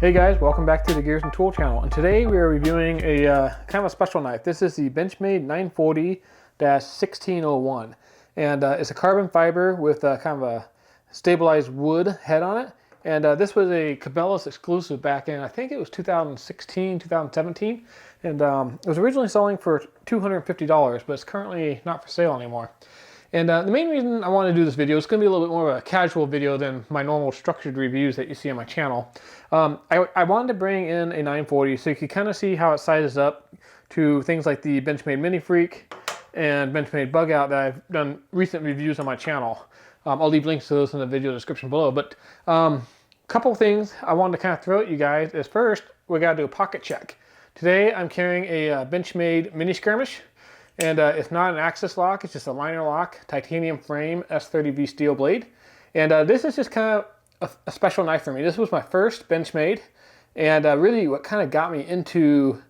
Hey guys, welcome back to the Gears and Tool channel. And today we are reviewing a kind of a special knife. This is the Benchmade 940-1601. And it's a carbon fiber with kind of a stabilized wood head on it. And this was a Cabela's exclusive back in, I think it was 2016, 2017. And it was originally selling for $250, but it's currently not for sale anymore. And the main reason I want to do this video is going to be a little bit more of a casual video than my normal structured reviews that you see on my channel. I wanted to bring in a 940 so you can kind of see how it sizes up to things like the Benchmade Mini Freak and Benchmade Bug Out that I've done recent reviews on my channel. I'll leave links to those in the video description below. But a couple things I wanted to kind of throw at you guys is first, we got to do a pocket check. Today I'm carrying a Benchmade Mini Skirmish. And it's not an axis lock, it's just a liner lock, titanium frame, S30V steel blade. And this is just kind of a special knife for me. This was my first Benchmade, and really what kind of got me into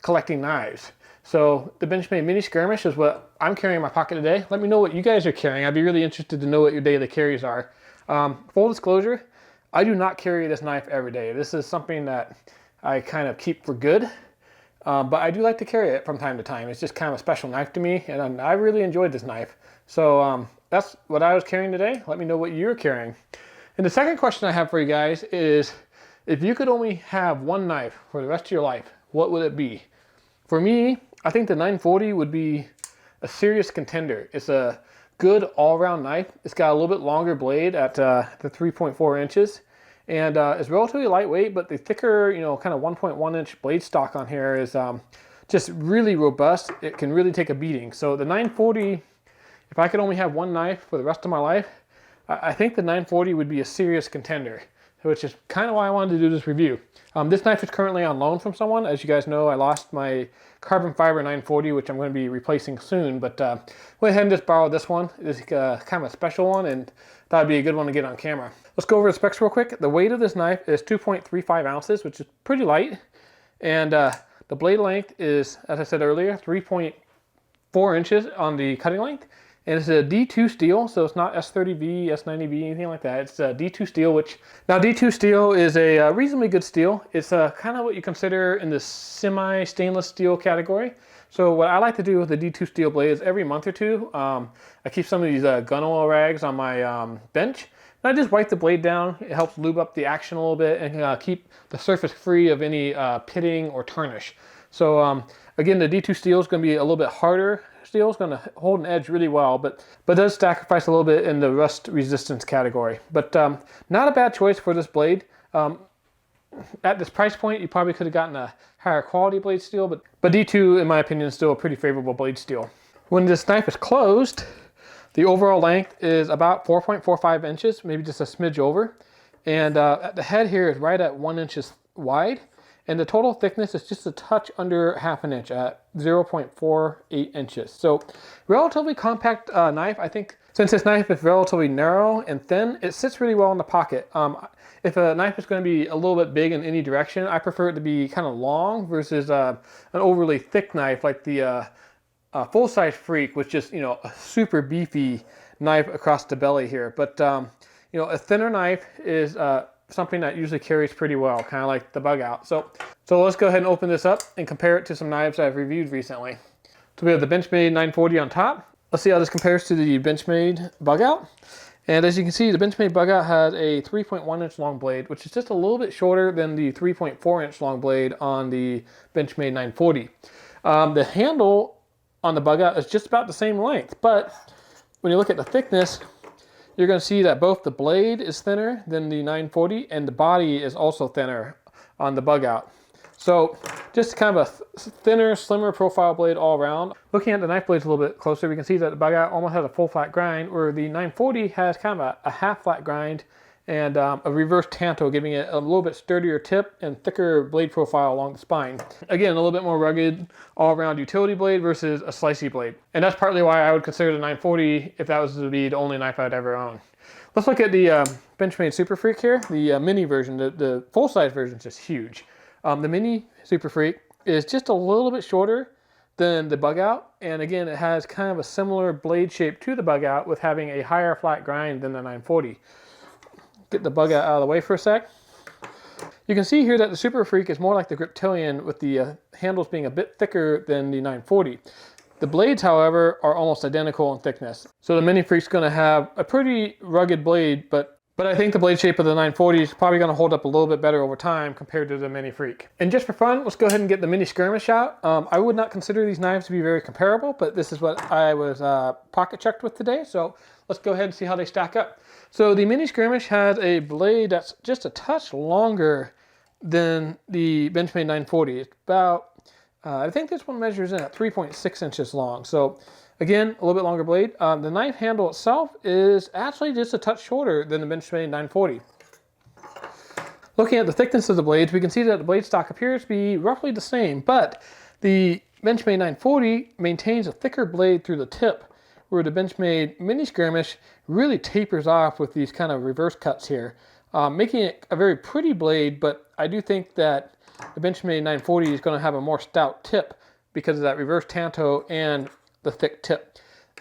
collecting knives. So the Benchmade Mini Skirmish is what I'm carrying in my pocket today. Let me know what you guys are carrying. I'd be really interested to know what your daily carries are. Full disclosure, I do not carry this knife every day. This is something that I kind of keep for good. But I do like to carry it from time to time. It's just kind of a special knife to me, and I really enjoyed this knife. So that's what I was carrying today. Let me know what you're carrying. And the second question I have for you guys is, if you could only have one knife for the rest of your life, what would it be? For me, I think the 940 would be a serious contender. It's a good all-around knife. It's got a little bit longer blade at the 3.4 inches. And it's relatively lightweight, but the thicker, kind of 1.1 inch blade stock on here is just really robust. It can really take a beating. So the 940, if I could only have one knife for the rest of my life, I think the 940 would be a serious contender, which is kind of why I wanted to do this review. This knife is currently on loan from someone. As you guys know, I lost my carbon fiber 940, which I'm going to be replacing soon, but went ahead and just borrowed this one. It's kind of a special one, and thought it'd be a good one to get on camera. Let's go over the specs real quick. The weight of this knife is 2.35 ounces, which is pretty light. And the blade length is, as I said earlier, 3.4 inches on the cutting length. And it's a D2 steel, so it's not S30V, S90V, anything like that. It's a D2 steel, which, now D2 steel is a reasonably good steel. It's kind of what you consider in the semi-stainless steel category. So what I like to do with the D2 steel blade is every month or two, I keep some of these gun oil rags on my bench, and I just wipe the blade down. It helps lube up the action a little bit and keep the surface free of any pitting or tarnish. So again, the D2 steel is going to be a little bit harder steel. It's going to hold an edge really well, but does sacrifice a little bit in the rust resistance category. But not a bad choice for this blade. At this price point, you probably could have gotten a higher quality blade steel, but D2, in my opinion, is still a pretty favorable blade steel. When this knife is closed, the overall length is about 4.45 inches, maybe just a smidge over. And at the head here is right at 1 inch wide. And the total thickness is just a touch under half an inch at 0.48 inches. So relatively compact knife. I think since this knife is relatively narrow and thin, it sits really well in the pocket. If a knife is going to be a little bit big in any direction, I prefer it to be kind of long versus an overly thick knife like the full-size Freak, which is a super beefy knife across the belly here. But a thinner knife is something that usually carries pretty well, kind of like the Bug Out. So let's go ahead and open this up and compare it to some knives I've reviewed recently. So we have the Benchmade 940 on top. Let's see how this compares to the Benchmade Bug Out. And as you can see, the Benchmade Bug Out has a 3.1 inch long blade, which is just a little bit shorter than the 3.4 inch long blade on the Benchmade 940. The handle on the Bug Out is just about the same length, but when you look at the thickness, you're going to see that both the blade is thinner than the 940 and the body is also thinner on the Bug Out. So just kind of a thinner, slimmer profile blade all around. Looking at the knife blades a little bit closer, we can see that the Bug Out almost has a full flat grind, where the 940 has kind of a half flat grind and a reverse tanto, giving it a little bit sturdier tip and thicker blade profile along the spine. Again, a little bit more rugged all-around utility blade versus a slicey blade. And that's partly why I would consider the 940 if that was to be the only knife I'd ever own. Let's look at the Benchmade Super Freak here, the mini version. The full-size version is just huge. The mini Super Freak is just a little bit shorter than the Bug Out, and again, it has kind of a similar blade shape to the Bug Out with having a higher flat grind than the 940. Get the Bug Out of the way for a sec. You can see here that the Super Freak is more like the Griptilian, with the handles being a bit thicker than the 940. The blades, however, are almost identical in thickness. So the Mini Freak's going to have a pretty rugged blade, but I think the blade shape of the 940 is probably going to hold up a little bit better over time compared to the Mini Freak. And just for fun, let's go ahead and get the Mini Skirmish out. I would not consider these knives to be very comparable, but this is what I was pocket checked with today. So let's go ahead and see how they stack up. So the Mini Skirmish has a blade that's just a touch longer than the Benchmade 940. It's about, I think this one measures in at 3.6 inches long. So again, a little bit longer blade. The knife handle itself is actually just a touch shorter than the Benchmade 940. Looking at the thickness of the blades, we can see that the blade stock appears to be roughly the same, but the Benchmade 940 maintains a thicker blade through the tip, where the Benchmade Mini Skirmish really tapers off with these kind of reverse cuts here, making it a very pretty blade, but I do think that the Benchmade 940 is going to have a more stout tip because of that reverse tanto and the thick tip.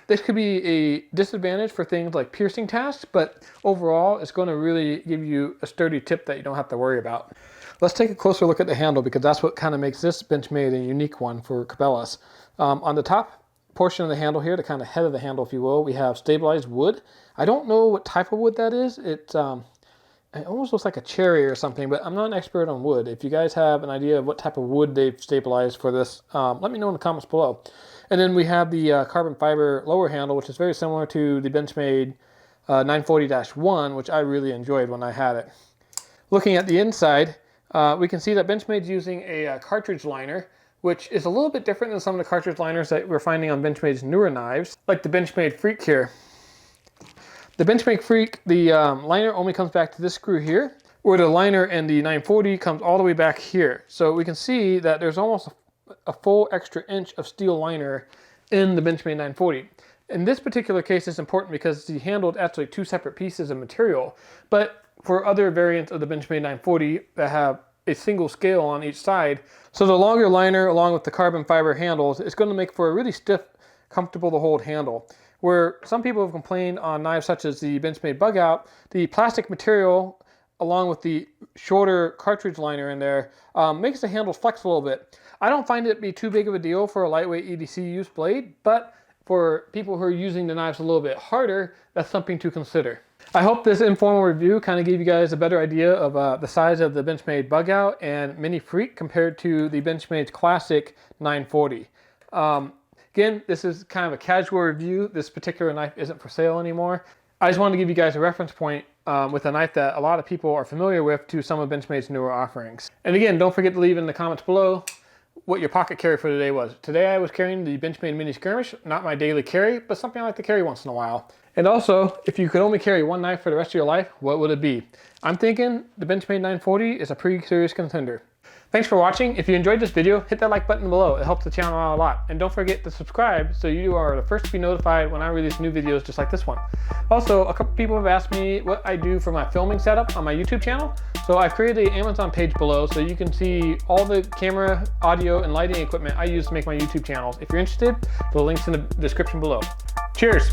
This could be a disadvantage for things like piercing tasks, but overall it's going to really give you a sturdy tip that you don't have to worry about. Let's take a closer look at the handle, because that's what kind of makes this Benchmade a unique one for Cabelas. On the top portion of the handle here, the kind of head of the handle, if you will, we have stabilized wood. I don't know what type of wood that is. It almost looks like a cherry or something, but I'm not an expert on wood. If you guys have an idea of what type of wood they've stabilized for this, let me know in the comments below. And then we have the carbon fiber lower handle, which is very similar to the Benchmade 940-1, which I really enjoyed when I had it. Looking at the inside, we can see that Benchmade's using a cartridge liner, which is a little bit different than some of the cartridge liners that we're finding on Benchmade's newer knives, like the Benchmade Freak here. The Benchmade Freak, the liner only comes back to this screw here, where the liner in the 940 comes all the way back here. So we can see that there's almost a full extra inch of steel liner in the Benchmade 940. In this particular case, it's important because the handle is actually two separate pieces of material. But for other variants of the Benchmade 940 that have a single scale on each side, so the longer liner along with the carbon fiber handles is going to make for a really stiff, comfortable to hold handle. Where some people have complained on knives such as the Benchmade Bug Out, the plastic material along with the shorter cartridge liner in there makes the handles flex a little bit. I don't find it to be too big of a deal for a lightweight EDC use blade, but for people who are using the knives a little bit harder, that's something to consider. I hope this informal review kind of gave you guys a better idea of the size of the Benchmade Bug Out and Mini Freak compared to the Benchmade's classic 940. Again, this is kind of a casual review. This particular knife isn't for sale anymore. I just wanted to give you guys a reference point with a knife that a lot of people are familiar with to some of Benchmade's newer offerings. And again, don't forget to leave in the comments below what your pocket carry for today was. Today I was carrying the Benchmade Mini Skirmish, not my daily carry, but something I like to carry once in a while. And also, if you could only carry one knife for the rest of your life, what would it be? I'm thinking the Benchmade 940 is a pretty serious contender. Thanks for watching. If you enjoyed this video, hit that like button below. It helps the channel out a lot. And don't forget to subscribe so you are the first to be notified when I release new videos just like this one. Also, a couple people have asked me what I do for my filming setup on my YouTube channel. So I've created an Amazon page below so you can see all the camera, audio, and lighting equipment I use to make my YouTube channels. If you're interested, the link's in the description below. Cheers!